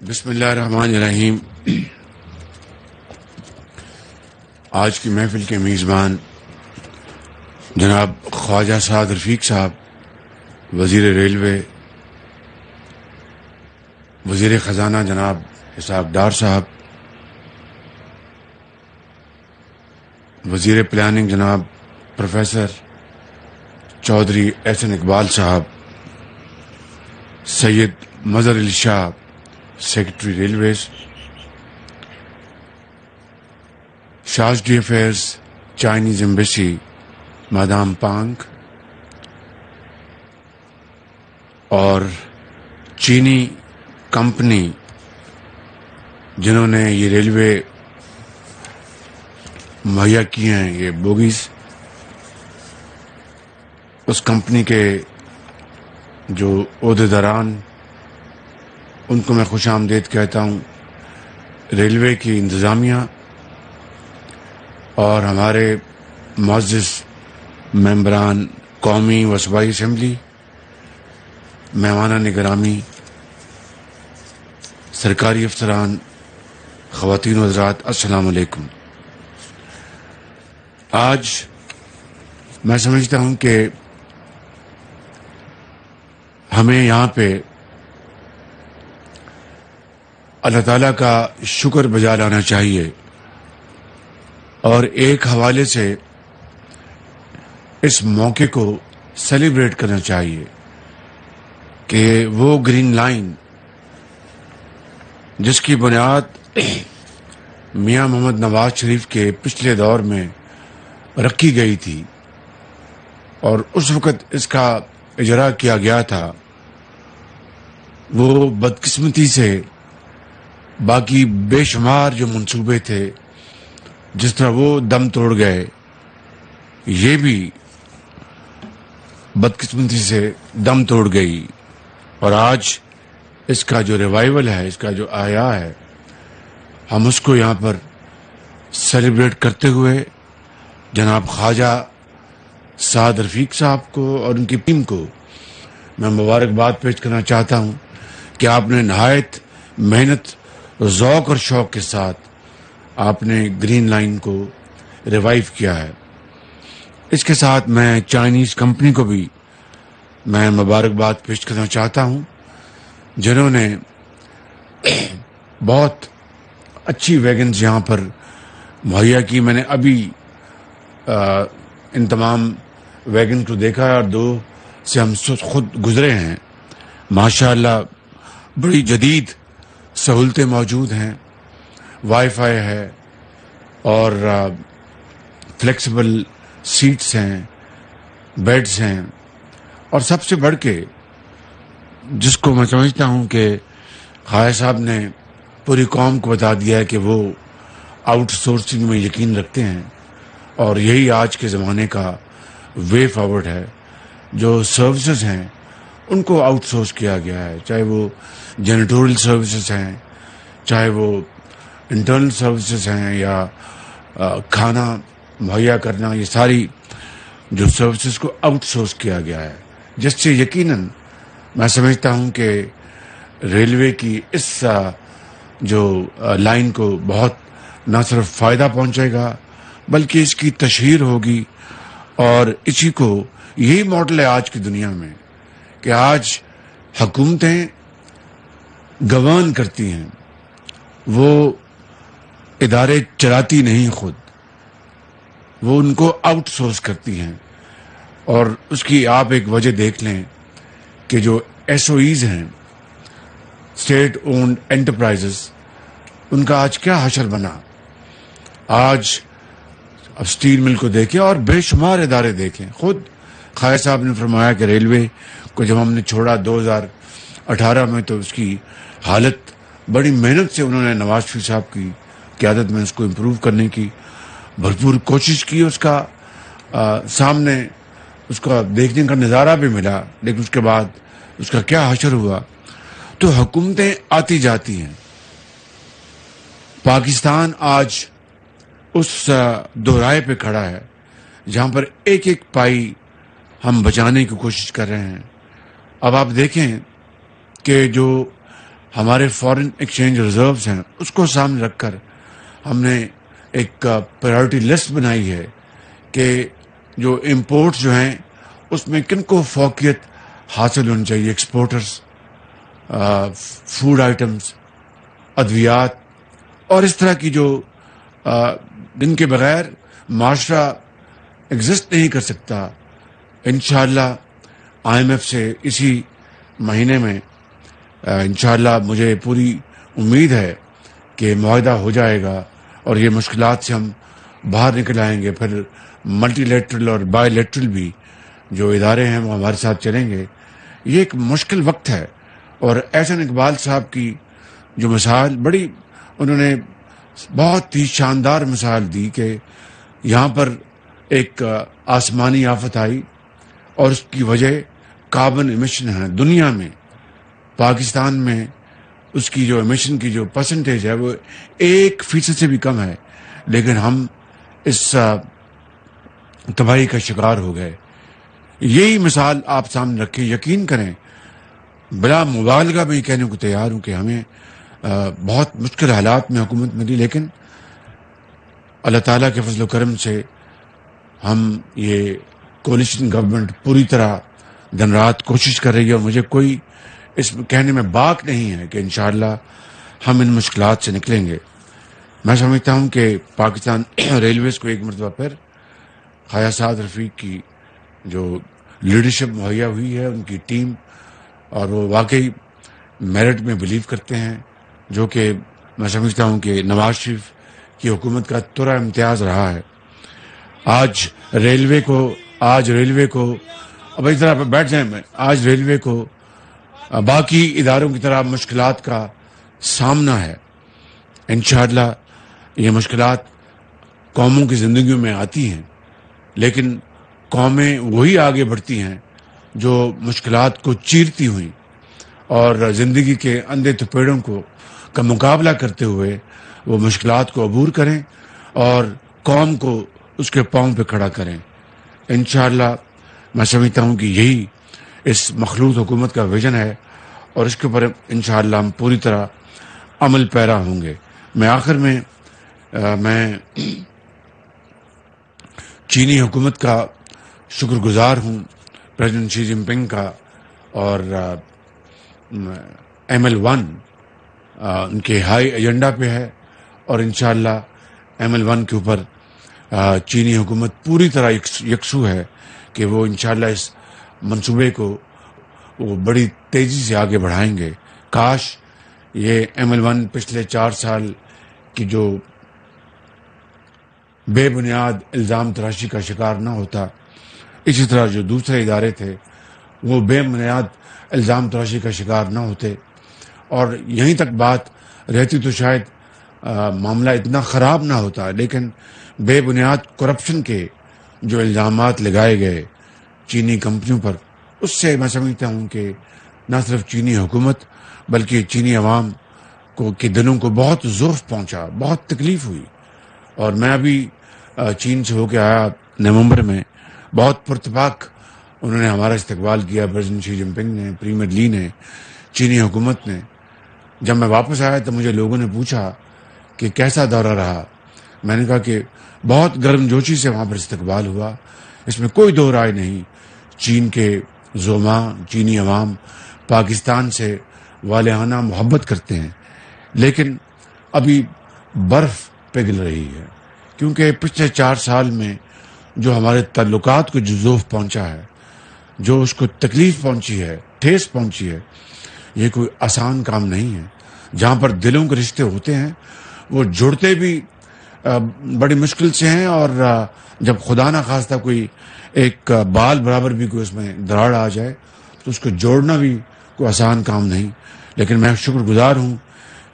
بسم اللہ الرحمن الرحیم۔ آج کی محفل کے میزبان جناب خواجہ سعد رفیق صاحب، وزیر ریلوے، وزیر خزانہ جناب اسحاق ڈار صاحب، وزیر پلاننگ جناب پروفیسر چودھری احسن اقبال صاحب، سید مظہر علی شاہ سیکرٹری ریلویز، شاشڈی affairs Chinese embassy madam Pang, اور چینی کمپنی جنہوں نے یہ ریلوے مہیا کی ہیں، یہ بوگیز، اس کمپنی کے جو عہدیداران، ان کو میں خوش آمدید کہتا ہوں۔ ریلوے کی انتظامیہ اور ہمارے معزز ممبران قومی و صوبائی اسمبلی، مہمانان گرامی، سرکاری افسران، خواتین و حضرات، السلام علیکم۔ آج میں سمجھتا ہوں کہ ہمیں یہاں پہ اللہ تعالیٰ کا شکر بجا لانا چاہیے، اور ایک حوالے سے اس موقع کو سیلیبریٹ کرنا چاہیے کہ وہ گرین لائن جس کی بنیاد میاں محمد نواز شریف کے پچھلے دور میں رکھی گئی تھی اور اس وقت اس کا اجرا کیا گیا تھا، وہ بدقسمتی سے باقی بے شمار جو منصوبے تھے جس طرح وہ دم توڑ گئے، یہ بھی بدقسمتی سے دم توڑ گئی، اور آج اس کا جو ریوائول ہے، اس کا جو آیا ہے، ہم اس کو یہاں پر سیلیبریٹ کرتے ہوئے جناب خواجہ سعد رفیق صاحب کو اور ان کی ٹیم کو میں مبارکباد پیش کرنا چاہتا ہوں کہ آپ نے نہایت محنت، ذوق اور شوق کے ساتھ آپ نے گرین لائن کو ریوائیو کیا ہے۔ اس کے ساتھ میں چائنیز کمپنی کو بھی میں مبارکباد پیش کرنا چاہتا ہوں، جنہوں نے بہت اچھی ویگنز یہاں پر مہیا کی۔ میں نے ابھی ان تمام ویگن کو دیکھا ہے اور دو سے ہم خود گزرے ہیں۔ ماشاءاللہ بڑی جدید سہولتیں موجود ہیں، وائی فائی ہے اور فلیکسیبل سیٹس ہیں، بیڈز ہیں، اور سب سے بڑھ کے جس کو میں سمجھتا ہوں کہ خواجہ صاحب نے پوری قوم کو بتا دیا ہے کہ وہ آؤٹ سورسنگ میں یقین رکھتے ہیں، اور یہی آج کے زمانے کا وے فارورڈ ہے۔ جو سروسز ہیں ان کو آؤٹ سورس کیا گیا ہے، چاہے وہ جینیٹوریل سروسز ہیں، چاہے وہ انٹرنل سروسز ہیں، یا کھانا مہیا کرنا، یہ ساری جو سروسز کو آؤٹ سورس کیا گیا ہے، جس سے یقیناً میں سمجھتا ہوں کہ ریلوے کی اس جو لائن کو بہت نہ صرف فائدہ پہنچے گا بلکہ اس کی تشہیر ہوگی، اور اسی کو یہی ماڈل ہے آج کی دنیا میں کہ آج حکومتیں گورن کرتی ہیں، وہ ادارے چلاتی نہیں، خود وہ ان کو آؤٹ سورس کرتی ہیں۔ اور اس کی آپ ایک وجہ دیکھ لیں کہ جو ایس او ایز ہیں، اسٹیٹ اونڈ انٹرپرائزز، ان کا آج کیا حشر بنا۔ آج اب اسٹیل مل کو دیکھیں اور بے شمار ادارے دیکھیں، خود خواجہ صاحب نے فرمایا کہ ریلوے کو جب ہم نے چھوڑا 2018 میں تو اس کی حالت بڑی محنت سے انہوں نے نواز شریف صاحب کی قیادت میں اس کو امپروو کرنے کی بھرپور کوشش کی، اس کا سامنے اس کا دیکھنے کا نظارہ بھی ملا، لیکن اس کے بعد اس کا کیا حشر ہوا۔ تو حکومتیں آتی جاتی ہیں۔ پاکستان آج اس دوراہے پہ کھڑا ہے جہاں پر ایک ایک پائی ہم بچانے کی کوشش کر رہے ہیں۔ اب آپ دیکھیں کہ جو ہمارے فارن ایکسچینج ریزروز ہیں اس کو سامنے رکھ کر ہم نے ایک پرائرٹی لسٹ بنائی ہے کہ جو امپورٹس جو ہیں اس میں کن کو فوقیت حاصل ہونی چاہیے، ایکسپورٹرز، فوڈ آئٹمس، ادویات اور اس طرح کی جو جن کے بغیر معاشرہ ایگزسٹ نہیں کر سکتا. انشاءاللہ IMF سے اسی مہینے میں انشاءاللہ مجھے پوری امید ہے کہ معاہدہ ہو جائے گا اور یہ مشکلات سے ہم باہر نکل آئیں گے. پھر ملٹی لیٹرل اور بائی لیٹرل بھی جو ادارے ہیں وہ ہمارے ساتھ چلیں گے. یہ ایک مشکل وقت ہے اور احسن اقبال صاحب کی جو مثال بڑی انہوں نے بہت ہی شاندار مثال دی کہ یہاں پر ایک آسمانی آفت آئی اور اس کی وجہ کاربن ایمیشن ہے. دنیا میں پاکستان میں اس کی جو ایمیشن کی جو پرسنٹیج ہے وہ 1% سے بھی کم ہے، لیکن ہم اس تباہی کا شکار ہو گئے. یہی مثال آپ سامنے رکھیں. یقین کریں بلا مبالغہ میں یہ کہنے کو تیار ہوں کہ ہمیں بہت مشکل حالات میں حکومت ملی، لیکن اللہ تعالیٰ کے فضل و کرم سے ہم یہ کولیشن گورنمنٹ پوری طرح دن رات کوشش کر رہی ہے اور مجھے کوئی اس کہنے میں باک نہیں ہے کہ انشاءاللہ ہم ان مشکلات سے نکلیں گے. میں سمجھتا ہوں کہ پاکستان ریلویز کو ایک مرتبہ پھر خواجہ سعد رفیق کی جو لیڈرشپ مہیا ہوئی ہے، ان کی ٹیم، اور وہ واقعی میرٹ میں بلیو کرتے ہیں، جو کہ میں سمجھتا ہوں کہ نواز شریف کی حکومت کا ترا امتیاز رہا ہے. آج ریلوے کو اب اس طرح بیٹھ جائیں، آج ریلوے کو باقی اداروں کی طرح مشکلات کا سامنا ہے. انشاءاللہ یہ مشکلات قوموں کی زندگیوں میں آتی ہیں، لیکن قومیں وہی آگے بڑھتی ہیں جو مشکلات کو چیرتی ہوئی اور زندگی کے اندھے تپیڑوں کا مقابلہ کرتے ہوئے وہ مشکلات کو عبور کریں اور قوم کو اس کے پاؤں پہ کھڑا کریں. انشاءاللہ میں سمجھتا ہوں کہ یہی اس مخلوط حکومت کا ویژن ہے اور اس کے اوپر انشاءاللہ ہم پوری طرح عمل پیرا ہوں گے. میں آخر میں چینی حکومت کا شکر گزار ہوں، پریزیڈنٹ شی جن پنگ کا، اور ML1 ان کے ہائی ایجنڈا پہ ہے اور انشاءاللہ ML1 کے اوپر چینی حکومت پوری طرح یکسو ہے کہ وہ انشاءاللہ اس منصوبے کو وہ بڑی تیزی سے آگے بڑھائیں گے. کاش یہ ML1 پچھلے 4 سال کی جو بے بنیاد الزام تراشی کا شکار نہ ہوتا. اسی طرح جو دوسرے ادارے تھے وہ بے بنیاد الزام تراشی کا شکار نہ ہوتے، اور یہیں تک بات رہتی تو شاید معاملہ اتنا خراب نہ ہوتا. لیکن بے بنیاد کرپشن کے جو الزامات لگائے گئے چینی کمپنیوں پر، اس سے میں سمجھتا ہوں کہ نہ صرف چینی حکومت بلکہ چینی عوام کے دلوں کو بہت ضعف پہنچا، بہت تکلیف ہوئی. اور میں ابھی چین سے ہو کے آیا نومبر میں، بہت پرتپاک انہوں نے ہمارا استقبال کیا، پریزیڈنٹ شی جن پنگ نے، پریمیئر لی نے، چینی حکومت نے. جب میں واپس آیا تو مجھے لوگوں نے پوچھا کہ کیسا دورہ رہا. میں نے کہا کہ بہت گرم جوشی سے وہاں پر استقبال ہوا، اس میں کوئی دو رائے نہیں. چین کے زعماء، چینی عوام پاکستان سے والہانہ محبت کرتے ہیں، لیکن ابھی برف پگھل رہی ہے، کیونکہ پچھلے 4 سال میں جو ہمارے تعلقات کو جو ضعف پہنچا ہے، جو اس کو تکلیف پہنچی ہے، ٹھیس پہنچی ہے، یہ کوئی آسان کام نہیں ہے. جہاں پر دلوں کے رشتے ہوتے ہیں وہ جڑتے بھی بڑی مشکل سے ہیں، اور جب خدا نہ خواستہ کوئی ایک بال برابر بھی کوئی اس میں دراڑ آ جائے تو اس کو جوڑنا بھی کوئی آسان کام نہیں. لیکن میں شکر گزار ہوں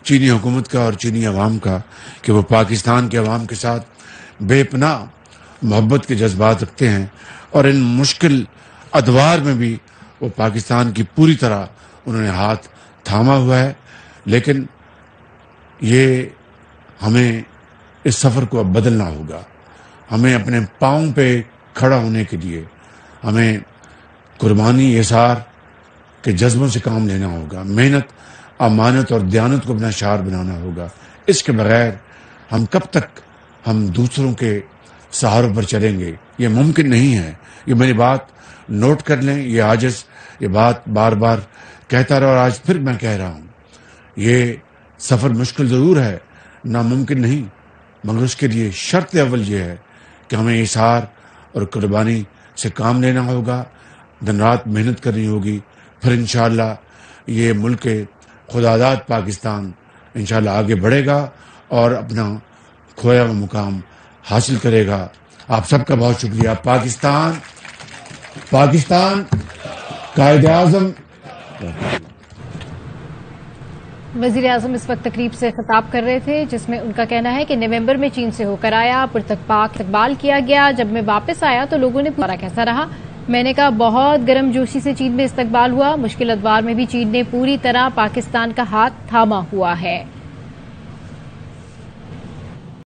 چینی حکومت کا اور چینی عوام کا کہ وہ پاکستان کے عوام کے ساتھ بے پناہ محبت کے جذبات رکھتے ہیں، اور ان مشکل ادوار میں بھی وہ پاکستان کی پوری طرح انہوں نے ہاتھ تھاما ہوا ہے. لیکن یہ ہمیں اس سفر کو اب بدلنا ہوگا. ہمیں اپنے پاؤں پہ کھڑا ہونے کے لیے ہمیں قربانی، ایثار کے جذبوں سے کام لینا ہوگا. محنت امانت اور دیانت کو اپنا شعار بنانا ہوگا. اس کے بغیر ہم کب تک ہم دوسروں کے سہاروں پر چلیں گے؟ یہ ممکن نہیں ہے. یہ میری بات نوٹ کر لیں. یہ عاجز یہ بات بار بار کہتا رہا اور آج پھر میں کہہ رہا ہوں. یہ سفر مشکل ضرور ہے، ناممکن نہیں، مگر اس کے لیے شرط اول یہ ہے کہ ہمیں اظہار اور قربانی سے کام لینا ہوگا، دن رات محنت کرنی ہوگی. پھر انشاءاللہ یہ ملک خداداد پاکستان انشاءاللہ آگے بڑھے گا اور اپنا کھویا ہوا مقام حاصل کرے گا. آپ سب کا بہت شکریہ. پاکستان قائد اعظم. وزیر اعظم اس وقت تقریب سے خطاب کر رہے تھے، جس میں ان کا کہنا ہے کہ نومبر میں چین سے ہو کر آیا، پاک استقبال کیا گیا. جب میں واپس آیا تو لوگوں نے پوچھا کیسا رہا. میں نے کہا بہت گرم جوشی سے چین میں استقبال ہوا. مشکل ادوار میں بھی چین نے پوری طرح پاکستان کا ہاتھ تھاما ہوا ہے.